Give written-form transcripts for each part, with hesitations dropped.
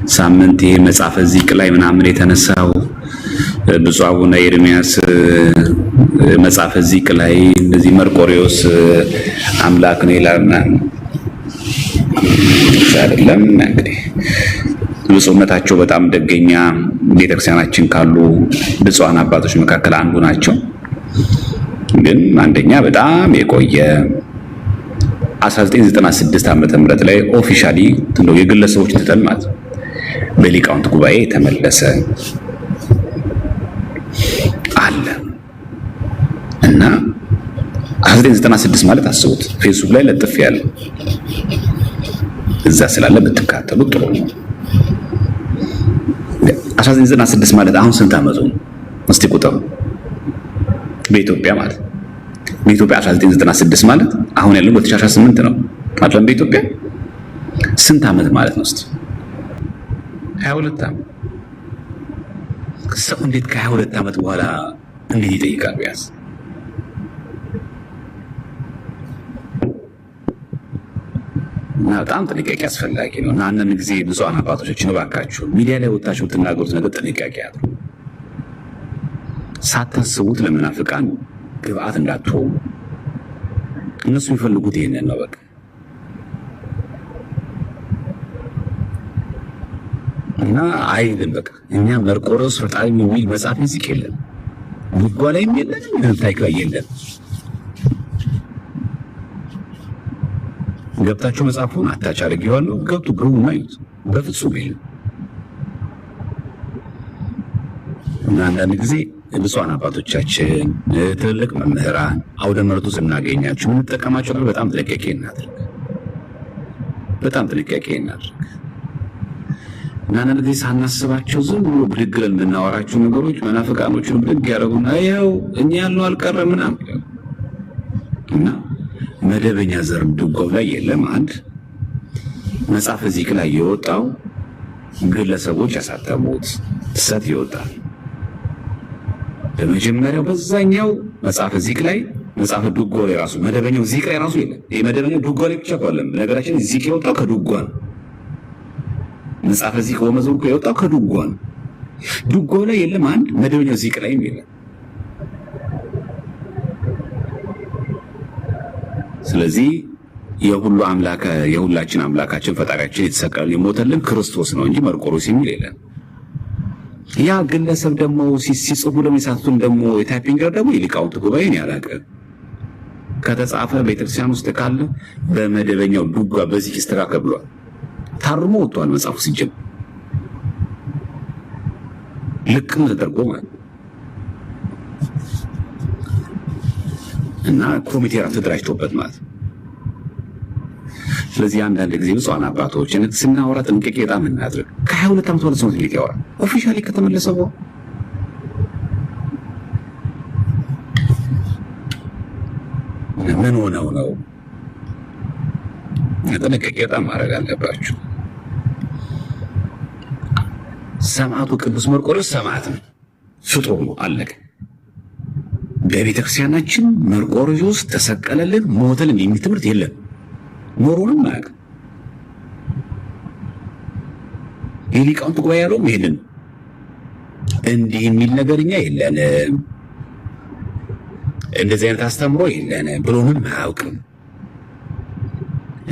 ሳምንት ይሄ መጽሐፈ ዚቅ ላይ ምናምን የተነሳው ብፁዕ አቡነ ኤርምያስ መጽሐፈ ዚቅ ላይ እንደዚህ መርቆሬዎስ አምላክ ነው ይላል አይደለም። እንግዲህ ብፁዕነታቸው በጣም ደገኛ ቤተክርስቲያናችን ካሉ ብፁዓን አባቶች መካከል አንዱ ናቸው። ግን አንደኛ በጣም የቆየ 1996 ዓመተ ምህረት ላይ ኦፊሻሊ እንደው የግለሰቦች ትተን ማለት በሊቃውንት ጉባኤ የተመለሰ አለ እና 1996 ማለት አስቡት። ፌስቡክ ላይ ለጥፍ ያለ እዛ ስላለ ብትካተሉ ጥሩ ነው። 1996 ማለት አሁን ስንት ዓመቱ ነው? እስቲ ቁጠሩ። በኢትዮጵያ ማለት በኢትዮጵያ 1996 ማለት አሁን ያለው 2018 ነው አይደል? በኢትዮጵያ ስንት ዓመት ማለት ነው? እስቲ 22 ዓመት። ሰው እንዴት ከ22 ዓመት በኋላ እንዴት ይጠይቃል? ቢያንስ በጣም ጥንቃቄ አስፈላጊ ነው። እና አንዳንድ ጊዜ ብፁዓን አባቶቻችን እባካችሁ ሚዲያ ላይ ወጣችሁ የምትናገሩት ነገር ጥንቃቄ አድርጉ። ሳታስቡት ለመናፍቃን ግብአት እንዳትሆኑ። እነሱ የሚፈልጉት ይሄንን ነው። በቃ እና አይደል በቃ እኛ መርቆሬዎስ ፈጣሪ የሚል መጽሐፍ ዚቅ የለም፣ ድጓ ላይም የለም፣ ምንም ታሪክ ላይ የለም። ገብታችሁ መጽሐፉን አታች አድርጌዋለሁ፣ ገብቱ ግቡ ማዩት። በፍጹም የለም። እና አንዳንድ ጊዜ ብፁዓን አባቶቻችን ትልልቅ መምህራን አውደ ምሕረቱ ስናገኛቸው የምንጠቀማቸው ነገር በጣም ጥንቃቄ እናድርግ፣ በጣም ጥንቃቄ እናድርግ። እና አንዳንድ ጊዜ ሳናስባቸው ዝም ብሎ ብድግ ብለን የምናወራቸው ነገሮች መናፍቃኖችን ብድግ ያደረጉና ይኸው እኛ ያልነው አልቀረም ምናምን እና መደበኛ ዘርም ድጓው ላይ የለም። አንድ መጽሐፈ ዚቅ ላይ የወጣው ግለሰቦች ያሳተሙት ሰት ይወጣል። በመጀመሪያው በዛኛው መጽሐፈ ዚቅ ላይ መጽሐፈ ድጓው ላይ ራሱ መደበኛው ዚቅ ላይ ራሱ የለም። ይሄ መደበኛው ድጓው ላይ ብቻ አይደለም። ነገራችን ዚቅ የወጣው ከድጓ ነው። መጽሐፈ ዚቅ ወመዝሙር የወጣው ከድጓ ነው። ድጓው ላይ የለም። አንድ መደበኛው ዚቅ ላይም የለም። ስለዚህ የሁሉ አምላክ የሁላችን አምላካችን ፈጣሪያችን የተሰቀለ የሞተልን ክርስቶስ ነው እንጂ መርቆሬዎስ የሚል የለም። ያ ግለሰብ ደግሞ ሲጽፉ ደግሞ የሳቱን ደግሞ የታይፒንገር ደግሞ የሊቃውንት ጉባኤ ነው ያላቀ ከተጻፈ ቤተክርስቲያን ውስጥ ካለ በመደበኛው ድጓ በዚህ ይስተካከል ብሏል። ታርሞ ወጥቷል መጽሐፉ ሲጀምር ልክም ተደርጎ ማለት እና ኮሚቴ ራሱ ተደራጅቶበት ማለት ነው። ስለዚህ አንዳንድ ጊዜ ብፁዓን አባቶች ስናወራ ጥንቃቄ በጣም እናድርግ። ከ22 ዓመት በኋላ ሰው እንዴት ያወራል? ኦፊሻሊ ከተመለሰ ምን ሆነው ነው? ጥንቃቄ በጣም ማድረግ አለባችሁ። ሰማዕቱ ቅዱስ መርቆሬዎስ ሰማዕት ነው፣ ፍጡር ነው፣ አለቀ። በቤተክርስቲያናችን መርቆሬዎስ ተሰቀለልን ሞተልን የሚል ትምህርት የለም። ኖሮንም አያውቅም። የሊቃውንት ጉባኤ ያለውም ይሄንን እንዲህ የሚል ነገርኛ የለንም፣ እንደዚህ አይነት አስተምሮ የለንም ብሎንም አያውቅም።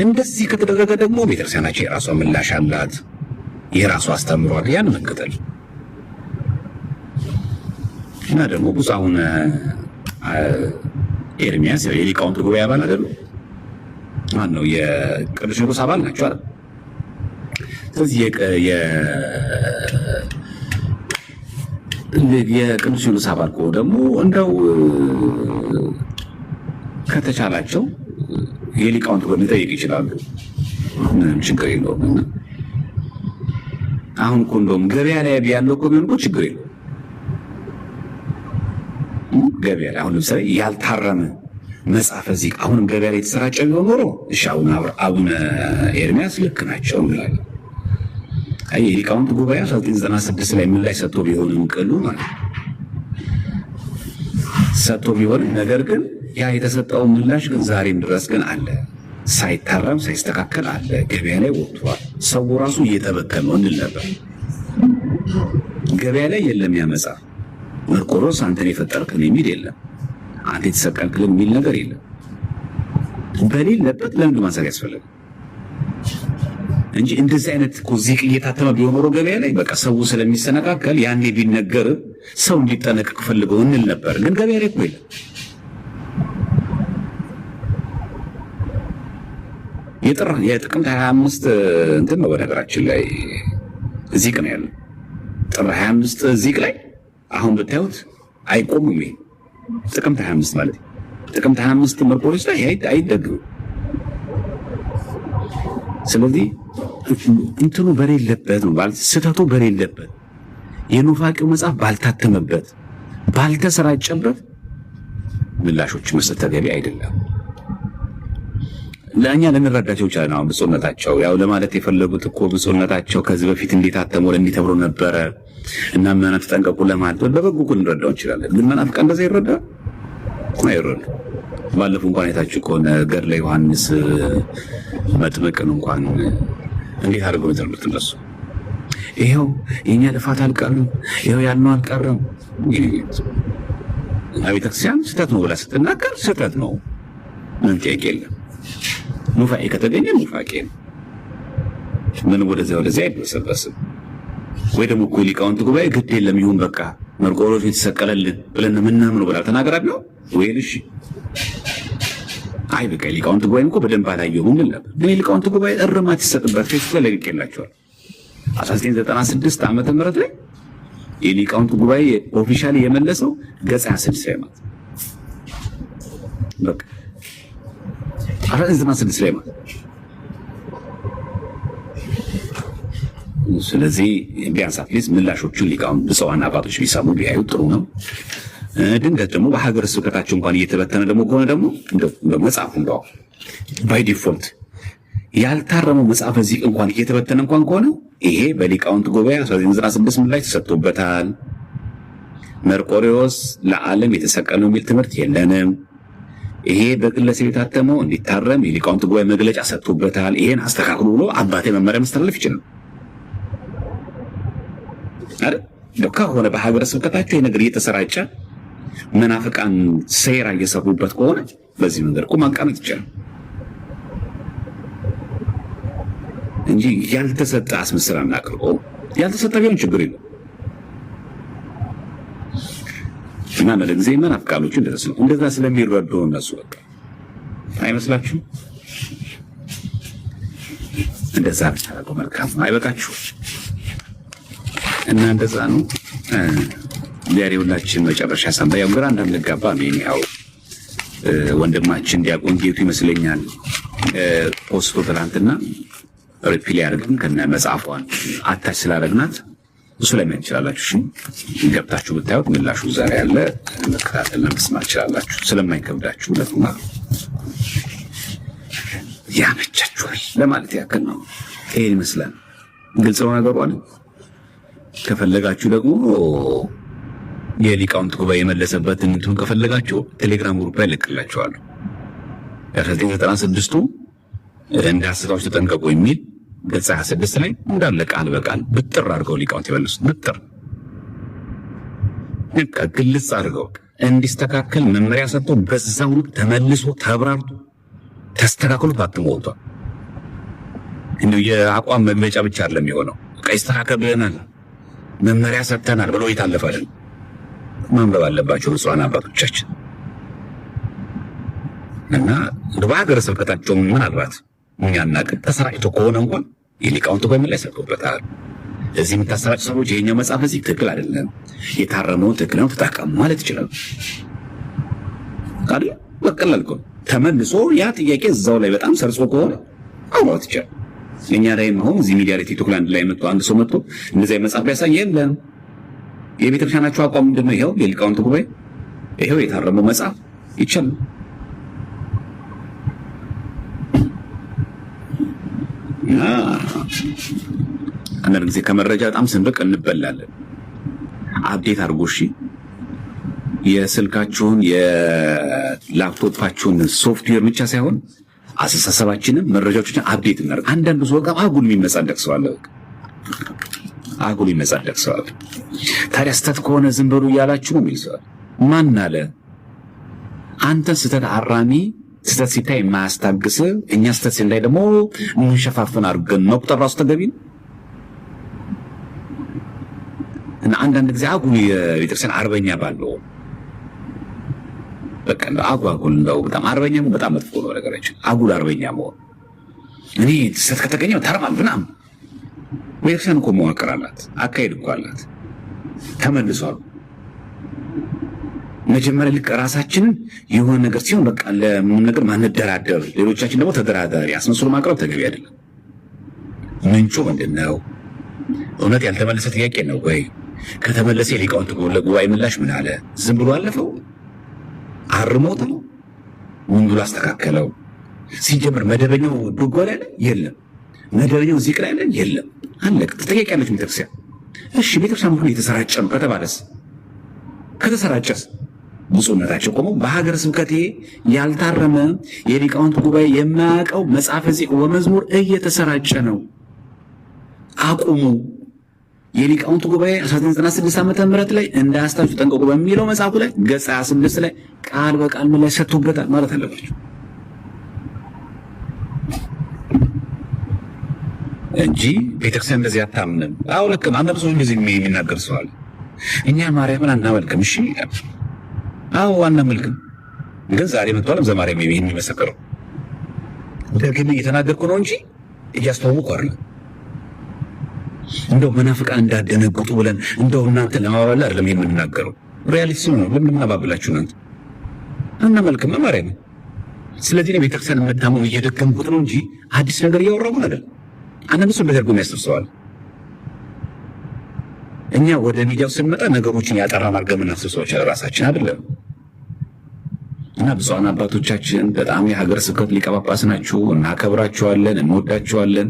እንደዚህ ከተደረገ ደግሞ ቤተክርስቲያናችን የራሷ ምላሽ አላት፣ የራሷ አስተምሮ አለ። ያን መከተል እና ደግሞ ብፁዕ አቡነ ኤርምያስ የሊቃውንት ጉባኤ አባል አይደሉ? ማን ነው? የቅዱስ ሲኖዶስ አባል ናቸው አይደል? ስለዚህ የቅዱስ ሲኖዶስ አባል እኮ ደግሞ እንደው ከተቻላቸው የሊቃውንት ጉባኤ ሊጠይቅ ይችላሉ። ምንም ችግር የለውም። እና አሁን እኮ እንደውም ገበያ ላይ ያለው እኮ ቢሆን እኮ ችግር የለውም። ገበያ ላይ አሁን ለምሳሌ ያልታረመ መጽሐፈ ዚቅ አሁንም ገበያ ላይ የተሰራጨ ቢሆን ኖሮ እሺ አቡነ ኤርምያስ ልክ ናቸው እንላለን። አይ የሊቃውንት ጉባኤ 1996 ላይ ምን ላይ ሰጥቶ ቢሆንም ቅሉ ማለት ሰጥቶ ቢሆንም ነገር ግን ያ የተሰጠው ምላሽ ግን ዛሬም ድረስ ግን አለ። ሳይታረም ሳይስተካከል አለ ገበያ ላይ ወጥቷል። ሰው ራሱ እየተበከለ ነው እንል ነበር። ገበያ ላይ የለም ያመጻ መርቆሮስ አንተን የፈጠርክን የሚል የለም፣ አንተ የተሰቀልክልን የሚል ነገር የለም። በሌለበት ለምን ማሰር ያስፈልጋል እንጂ እንደዚህ አይነት ዚቅ እየታተመ ቢሆን ኖሮ ገበያ ላይ በቃ ሰው ስለሚሰነካከል ያኔ ቢነገር ሰው እንዲጠነቀቅ ፈልገው እንል ነበር። ግን ገበያ ላይ እኮ የለም። የጥቅምት 25 እንትን ነው በነገራችን ላይ ዚቅ ነው ያለው። ጥር 25 ዚቅ ላይ አሁን ብታዩት አይቆምም። ይሄ ጥቅምት 25 ማለት ጥቅምት 25 መርቆሬዎስ ላይ አይደግም። ስለዚህ እንትኑ በሌለበት ነው ማለት ስህተቱ በሌለበት የኑፋቄው መጽሐፍ ባልታተመበት ባልተሰራጨበት ምላሾች መስጠት ተገቢ አይደለም። ለእኛ ልንረዳቸው ይችላል። አሁን ብፁዕነታቸው ያው ለማለት የፈለጉት እኮ ብፁዕነታቸው ከዚህ በፊት እንዲታተሙ እንዲተብሎ ነበረ እና ምዕመናን ተጠንቀቁ ለማለት በበጎ እኮ ልንረዳው እንችላለን። ግን መናፍቃ እንደዛ ይረዳ አይረዱ። ባለፈው እንኳን አይታችሁ ከሆነ ገድለ ዮሐንስ መጥምቅን እንኳን እንዴት አድርገው የተረዱት እነሱ። ይኸው የኛ ልፋት አልቀረም፣ ይኸው ያልነው አልቀረም። ቤተክርስቲያን ስህተት ነው ብላ ስትናገር ስህተት ነው፣ ምንም ጥያቄ የለም። ኑፋቄ ከተገኘ ኑፋቄ ነው። ምን ወደዚያ አይበሰበስም። ወይ ደግሞ እኮ ሊቃውንት ጉባኤ ግድ የለም ይሁን በቃ መርቆሬዎስ የተሰቀለልን ብለን ምናምን ብላ ተናገራለሁ ወይ ልሽ አይ በቃ ሊቃውንት ጉባኤ እኮ በደንብ አላየሁም ነበር። ግን ሊቃውንት ጉባኤ እርማት ይሰጥበት ፌስቡክ ላይ ለቅቄላችኋል። 1996 ዓመተ ምህረት ላይ የሊቃውንት ጉባኤ ኦፊሻሊ የመለሰው ገጽ 26 ላይ ማለት በቃ 1996 ላይ ማለት። ስለዚህ ቢያንስ አትሊስት ምላሾቹን ሊቃውንት ብፁዓን አባቶች ቢሰሙ ቢያዩ ጥሩ ነው። ድንገት ደግሞ በሀገረ ስብከታቸው እንኳን እየተበተነ ደግሞ ከሆነ ደግሞ መጽሐፉ እንደው ባይ ዲፎልት ያልታረመው መጽሐፈ ዚቅ እንኳን እየተበተነ እንኳን ከሆነ ይሄ በሊቃውንት ጉባኤ 1996 ምላሽ ተሰጥቶበታል። መርቆሬዎስ ለዓለም የተሰቀለው የሚል ትምህርት የለንም። ይሄ በግለሰብ የታተመው እንዲታረም የሊቃውንት ጉባኤ መግለጫ ሰጥቶበታል። ይሄን አስተካክሉ ብሎ አባቴ መመሪያ ማስተላለፍ ይችላል አይደል? ከሆነ በሀገረ ስብከታቸው ይሄ ነገር እየተሰራጨ መናፍቃን ሴራ እየሰሩበት ከሆነ በዚህ መንገድ እኮ ማቃመጥ ይቻላል እንጂ ያልተሰጠ አስመስለን አቅርቦ ያልተሰጠ ቢሆን ችግር የለም። እና ለጊዜ መናፍቃኖቹ እንደዛ ስለሚረዱ እነሱ በቃ አይመስላችሁም? እንደዛ ብታደርጉ መልካም አይበቃችሁ? እና እንደዛ ነው። ዛሬ ሁላችን መጨረሻ ሰንበት ያው ግራ እንዳንጋባ ነው። ያው ወንድማችን ዲያቆን ጌቱ ይመስለኛል ፖስቶ ትናንትና ሪፕሊ ያደርግን ከነ መጽሐፏን አታች ስላደረግናት እሱ ላይ ምን ይችላላችሁ? እሺ ገብታችሁ ብታዩት ምላሹ ዛሬ ያለ መከታተልና መስማት ይችላላችሁ። ስለማይከብዳችሁ ለማ ያመቻችኋል ለማለት ያክል ነው። ይሄ ይመስላል ግልጽ ነው ነገሩ አይደል? ከፈለጋችሁ ደግሞ የሊቃውንት ጉባኤ የመለሰበትን እንትን ከፈለጋችሁ ቴሌግራም ግሩፕ ላይ ልክላችኋለሁ። 1996ቱ እንዳስታውሱ ተጠንቀቁ የሚል ገጽ 26 ላይ እንዳለ ቃል በቃል ብጥር አድርገው ሊቃውንት የመለሱት ብጥር ግልጽ አድርገው እንዲስተካከል መመሪያ ሰጥተው በዛው ተመልሶ ተብራርቶ ተስተካክሎ ታትሞ ወጥቷል። እንደው የአቋም መግለጫ ብቻ አይደለም የሆነው። በቃ ይስተካከል ብለናል መመሪያ ሰጥተናል ብሎ የታለፈ አይደል? ማንበብ አለባቸው ብፁዓን አባቶቻችን። እና በሀገረ ስብከታቸው ምናልባት እኛና ተሰራጭቶ ከሆነ እንኳን የሊቃውንት ጉባኤ ምላሽ ሰጥቶበታል። እዚህ የምታሰራጭ ሰዎች ይሄኛው መጽሐፍ እዚህ ትክክል አይደለም፣ የታረመው ትክክል ነው ተጠቀሙ ማለት ይችላል አይደል? በቀላል እኮ ተመልሶ ያ ጥያቄ እዛው ላይ በጣም ሰርጾ ከሆነ አውራት ይችላል። እኛ ላይ ነው እዚህ ሚዲያ ላይ ቲክቶክ ላይ አንድ ላይ መጥቶ አንድ ሰው መጥቶ እንደዚህ መጽሐፍ ያሳይ የለም። የቤተክርስቲያናቸው አቋም ምንድነው? ይሄው የሊቃውንት ጉባኤ ይሄው የታረመው መጽሐፍ ይችላል። አንዳንድ ጊዜ ከመረጃ በጣም ስንርቅ እንበላለን። አፕዴት አድርጎ እሺ፣ የስልካችሁን የላፕቶፓችሁን ሶፍትዌር ብቻ ሳይሆን አስተሳሰባችንን መረጃዎችን አፕዴት እናደርግ። አንዳንዱ ሰው ጋር አጉል የሚመጻደቅ ሰው አለ። አጉል የሚመጻደቅ ሰው አለ። ታዲያ ስተት ከሆነ ዝም በሉ እያላችሁ ነው የሚል ሰው አለ። ማን አለ? አንተን ስተት አራሚ ስተት ሲታይ የማያስታግስ እኛ ስተት ሲላይ ደግሞ እንሸፋፍን አድርገን መቁጠር ራሱ ተገቢ ነው። እና አንዳንድ ጊዜ አጉል የቤተክርስቲያን አርበኛ ባለው በቃ አጓጉል እንደው በጣም አርበኛ መሆን በጣም መጥፎ ነው ነገራችን። አጉል አርበኛ መሆን እኔ ስተት ከተገኘው ተርማል ምናምን። ቤተክርስቲያን እኮ መዋቅር አላት፣ አካሄድ እኮ አላት። ተመልሷል። መጀመሪያ ልክ ራሳችንን የሆነ ነገር ሲሆን በቃ ለምን ነገር ማንደራደር፣ ሌሎቻችን ደግሞ ተደራዳሪ አስመስሎ ማቅረብ ተገቢ አይደለም። ምንጩ ምንድነው? እውነት ያልተመለሰ ጥያቄ ነው ወይ? ከተመለሰ የሊቃውንት ጉባኤ ምላሽ ምን አለ? ዝም ብሎ አለፈው? አርሞት ነው? ምን ብሎ አስተካከለው? ሲጀምር መደበኛው ድጓ ላይ የለም፣ መደበኛው ዚክር ላይ የለም። አለቀ። ተጠያቂያለች ቤተክርስቲያን። እሺ ቤተክርስቲያን ሁሉ የተሰራጨ ነው ከተባለስ? ከተሰራጨስ ብፁዕነታቸው ቆመው በሀገረ ስብከቴ ያልታረመ የሊቃውንት ጉባኤ የማያውቀው መጽሐፈ ዚቅ ወመዝሙር እየተሰራጨ ነው፣ አቁሙ። የሊቃውንት ጉባኤ 1996 ዓመተ ምህረት ላይ እንዳያስታችሁ ጠንቀቁ በሚለው መጽሐፉ ላይ ገጽ 26 ላይ ቃል በቃል ምላሽ ሰጥቶበታል ማለት አለባቸው እንጂ ቤተክርስቲያን እንደዚህ አታምንም። አዎ ልክ ነው። አንዳንድ ሰው እንደዚህ የሚናገር ሰው አለ። እኛ ማርያምን አናመልክም። እሺ አዎ አናመልክም፣ ግን ዛሬ መጥቷል ዘማርያም የሚመሰክረው ደግሜ እየተናገርኩ ነው እንጂ እያስተዋወቁ አይደለም። እንደው መናፍቃን እንዳደነግጡ ብለን እንደው እናንተ ለማባበል አይደለም የምንናገረው፣ ሪያሊቲ ነው። ለምን ማባበላችሁ እናንተ? አናመልክም ማርያምን። ስለዚህ ነው ቤተክርስቲያን የምታመው እየደገምኩት ነው እንጂ አዲስ ነገር እያወራሁ አይደለም። አንዳንድ ሰው እንደደርጎ የሚያስተውሰዋል። እኛ ወደ ሚዲያው ስንመጣ ነገሮችን ያጠራን አድርገን የምናስብ ሰዎች ራሳችን አይደለም። እና ብፁዓን አባቶቻችን በጣም የሀገረ ስብከት ሊቀ ጳጳስ ናችሁ፣ እናከብራችኋለን፣ እንወዳችኋለን።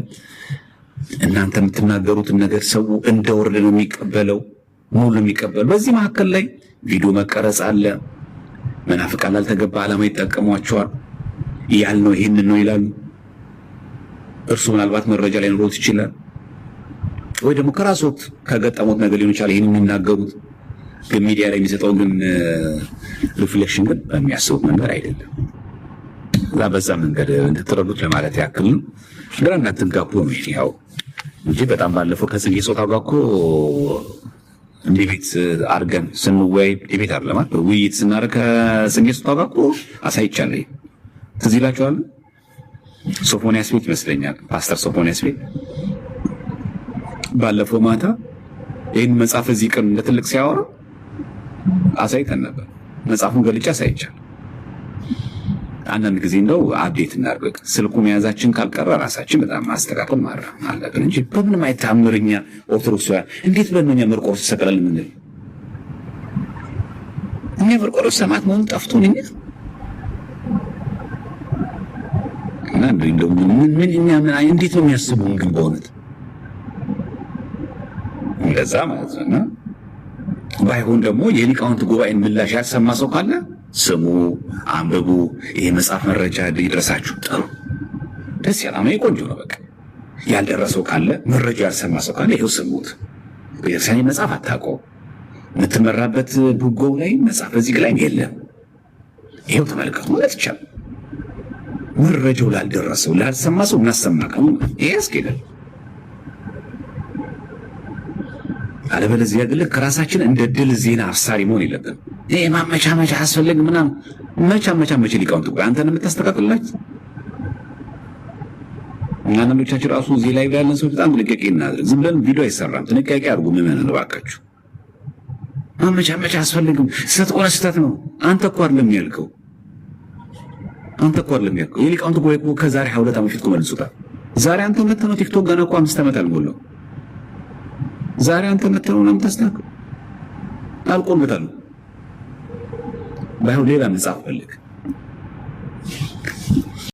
እናንተ የምትናገሩትን ነገር ሰው እንደ ወርድ ነው የሚቀበለው፣ ሙሉ የሚቀበለው። በዚህ መካከል ላይ ቪዲዮ መቀረጽ አለ። መናፍቃን ላልተገባ ዓላማ ይጠቀሟቸዋል። ያልነው ይህንን ነው ይላሉ። እርሱ ምናልባት መረጃ ላይ ኖሮት ይችላል፣ ወይ ደግሞ ከራስዎት ከገጠሙት ነገር ሊሆን ይችላል ይህን የሚናገሩት። ግን ሚዲያ ላይ የሚሰጠው ግን ሪፍሌክሽን ግን በሚያስቡት መንገድ አይደለም። በዛ መንገድ እንድትረዱት ለማለት ያክል ነው። ግራ እንዳትጋቡ ነው ያው እንጂ በጣም ባለፈው ከጽጌ ጾታው ጋር እኮ ዲቤት አድርገን ስንወያይ ዲቤት አይደለም ውይይት ስናደርግ ከጽጌ ጾታው ጋር እኮ አሳይቻለሁ። ትዝ ይላችኋል? ሶፎንያስ ቤት ይመስለኛል፣ ፓስተር ሶፎንያስ ቤት ባለፈው ማታ ይህን መጽሐፍ እዚህ ቀን እንደ ትልቅ ሲያወራ አሳይተን ነበር። መጽሐፉን ገልጬ አሳይቻለሁ። አንዳንድ ጊዜ እንደው አፕዴት እናድርግ። ስልኩ መያዛችን ካልቀረ ራሳችን በጣም ማስተካከል ማረም አለብን እንጂ በምንም አይታምርኛ ኦርቶዶክሳውያን እንዴት በእኛ መርቆሬዎስ ተሰቅለን የምንል እኛ መርቆሬዎስ ሰማዕት መሆኑን ጠፍቶን እኛ እና እንደው ምን እንዴት ነው የሚያስቡን ግን በእውነት እንደዛ ማለት ነው። ባይሆን ደግሞ የሊቃውንት ጉባኤን ምላሽ ያልሰማ ሰው ካለ ስሙ፣ አንብቡ። ይሄ መጽሐፍ መረጃ ይድረሳችሁ። ጥሩ ደስ ያላማ ቆንጆ ነው። በቃ ያልደረሰው ካለ መረጃ ያልሰማ ሰው ካለ ይሄው ስሙት። ቤተክርስቲያን መጽሐፍ አታውቀው የምትመራበት ድጓው ላይ መጽሐፍ እዚህ ላይ የለም። ይሄው ተመልከቱ ማለት ይቻላል። መረጃው ላልደረሰው ላልሰማ ሰው እናሰማ ካሉ ይሄ ያስኬዳል። አለበለዚያ ግን ከራሳችን እንደ ድል ዜና አፍሳሪ መሆን የለብንም። ይሄ ማመቻመቻ አስፈልግ ምናምን መቻመቻ ሊቃውንት ጉባኤ አንተን የምታስተካክልላችሁ አንዳንዶቻችን ራሱ እዚህ ላይ ያለን ሰው በጣም ጥንቃቄ እናድርግ። ዝም ብለን ቪዲዮ አይሰራም። ጥንቃቄ አድርጉ። ምዕመናን እባካችሁ ማመቻመቻ አስፈልግም። ስህተት ሆነ ስህተት ነው። አንተ እኮ አይደለም ያልከው። የሊቃውንት ጉባኤ እኮ ከዛሬ 22 ዓመት ፊት መልሶታል። ዛሬ አንተ መተህ ነው ቲክቶክ ገና እኮ 5 ዓመት አልሞላው። ዛሬ አንተ መተህ ነው የምታስተካክለው። አልቆለታል። ባይሆን ሌላ መጽሐፍ ፈልግ።